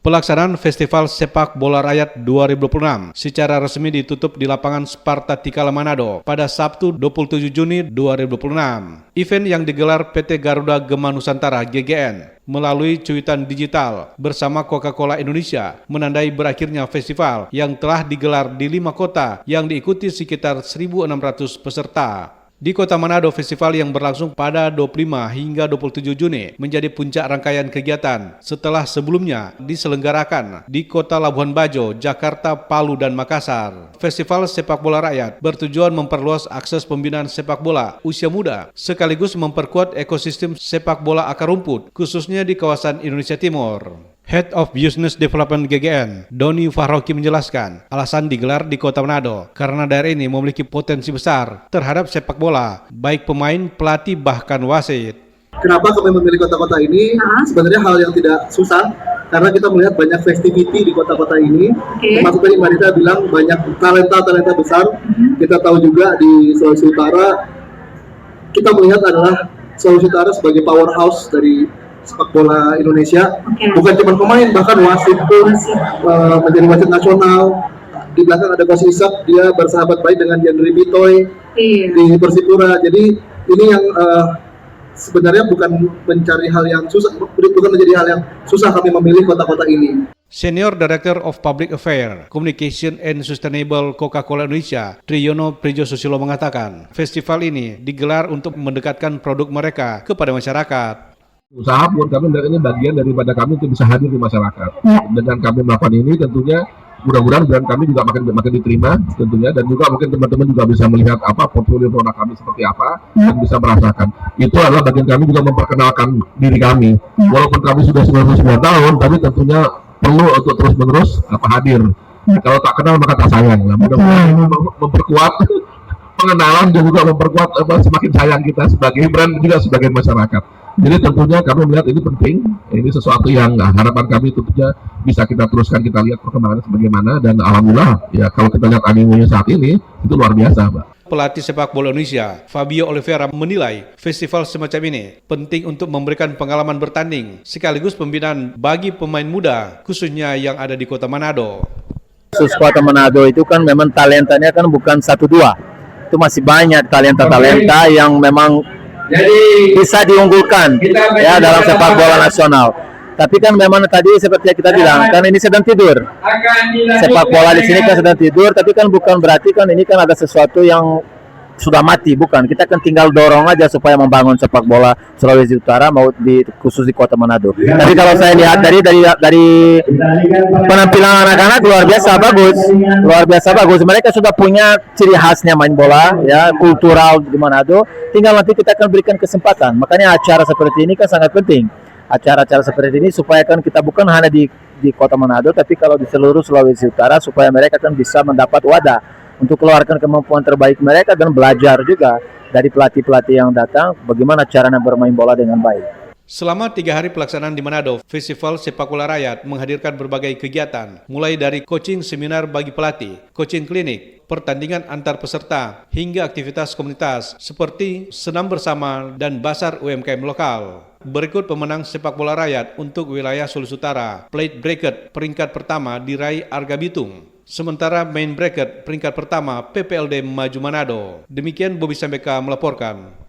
Pelaksanaan Festival Sepak Bola Rakyat 2026 secara resmi ditutup di lapangan Sparta Tikala Manado pada Sabtu 27 Juni 2026. Event yang digelar PT Garuda Gema Nusantara GGN melalui cuitan digital bersama Coca-Cola Indonesia menandai berakhirnya festival yang telah digelar di 5 kota yang diikuti sekitar 1.600 peserta. Di Kota Manado, festival yang berlangsung pada 25 hingga 27 Juni menjadi puncak rangkaian kegiatan setelah sebelumnya diselenggarakan di Kota Labuhan Bajo, Jakarta, Palu, dan Makassar. Festival Sepak Bola Rakyat bertujuan memperluas akses pembinaan sepak bola usia muda sekaligus memperkuat ekosistem sepak bola akar rumput khususnya di kawasan Indonesia Timur. Head of Business Development GGN, Doni Fahroki menjelaskan, alasan digelar di Kota Manado karena daerah ini memiliki potensi besar terhadap sepak bola, baik pemain, pelatih, bahkan wasit. Kenapa kami memilih kota-kota ini? Sebenarnya hal yang tidak susah, karena kita melihat banyak festivity di kota-kota ini. Termasuk tadi Mbak Rita bilang banyak talenta-talenta besar. Kita tahu juga di Sulawesi Utara, kita melihat adalah Sulawesi Utara sebagai powerhouse dari sepak bola Indonesia, bukan cuma pemain, bahkan wasit pun menjadi wasit nasional. Di belakang ada Coach Isak, dia bersahabat baik dengan Yandri Bitoy di Persipura. Jadi ini yang sebenarnya bukan mencari hal yang susah, bukan menjadi hal yang susah kami memilih kota-kota ini. Senior Director of Public Affairs, Communication and Sustainable Coca-Cola Indonesia, Triyono Prijo Susilo mengatakan, festival ini digelar untuk mendekatkan produk mereka kepada masyarakat. Usaha buat kami ini bagian daripada kami untuk bisa hadir di masyarakat. Dengan kami melakukan ini tentunya mudah-mudahan brand kami juga makin diterima tentunya, dan juga mungkin teman-teman juga bisa melihat apa portfolio produk kami seperti apa dan bisa merasakan. Itu adalah bagian kami juga memperkenalkan diri kami. Walaupun kami sudah 99 tahun, tapi tentunya perlu untuk terus-menerus hadir. Kalau tak kenal maka tak sayang. Nah, mudah-mudahan memperkuat pengenalan dan juga memperkuat semakin sayang kita sebagai brand juga sebagai masyarakat. Jadi tentunya kami melihat ini penting, ini sesuatu yang harapan kami tentunya bisa kita teruskan, kita lihat perkembangannya sebagaimana, dan alhamdulillah ya kalau kita lihat animenya saat ini itu luar biasa, Pak. Pelatih sepak bola Indonesia, Fabio Oliveira, menilai festival semacam ini penting untuk memberikan pengalaman bertanding sekaligus pembinaan bagi pemain muda khususnya yang ada di Kota Manado. Khusus Kota Manado itu kan memang talentanya kan bukan 1-2, itu masih banyak talenta-talenta yang memang bisa diunggulkan ya dalam sepak bola nasional. Tapi kan memang tadi seperti yang kita bilang kan ini sedang tidur. Sepak bola di sini kan sedang tidur, tapi kan bukan berarti kan ini kan ada sesuatu yang sudah mati, bukan. Kita kan tinggal dorong aja supaya membangun sepak bola Sulawesi Utara mau khusus di Kota Manado. Tapi kalau saya lihat dari penampilan anak-anak luar biasa bagus. Mereka sudah punya ciri khasnya main bola ya, kultural di Manado. Tinggal nanti kita akan berikan kesempatan. Makanya acara seperti ini kan sangat penting. Acara-acara seperti ini supaya kan kita bukan hanya di Kota Manado, tapi kalau di seluruh Sulawesi Utara supaya mereka kan bisa mendapat wadah untuk keluarkan kemampuan terbaik mereka dan belajar juga dari pelatih-pelatih yang datang bagaimana caranya bermain bola dengan baik. Selama 3 hari pelaksanaan di Manado, Festival Sepak Bola Rakyat menghadirkan berbagai kegiatan, mulai dari coaching seminar bagi pelatih, coaching klinik, pertandingan antar peserta, hingga aktivitas komunitas seperti senam bersama dan basar UMKM lokal. Berikut pemenang sepak bola rakyat untuk wilayah Sulawesi Utara. Plate bracket peringkat pertama diraih Arga Bitung. Sementara main bracket peringkat pertama PPLD Maju Manado. Demikian Bobby Sambeka melaporkan.